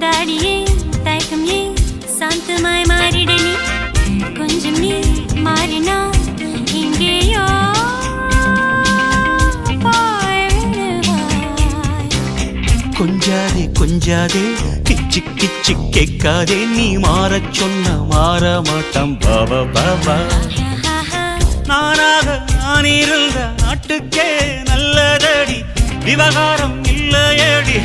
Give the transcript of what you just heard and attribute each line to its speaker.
Speaker 1: தாடியே தயக்கம் ஏன் சாந்தமாய் மாறிடனி கொஞ்சம் நீ மாறினா இங்கேயோ
Speaker 2: கொஞ்சாதே கொஞ்சாதே கிச்சு கிச்சு கேட்காதே நீ மாறச் சொன்ன மாற மாட்டான் பாபா பாபா நானாக நான் இருந்த நாட்டுக்கே நல்லதடி விவகாரம் இல்லையடி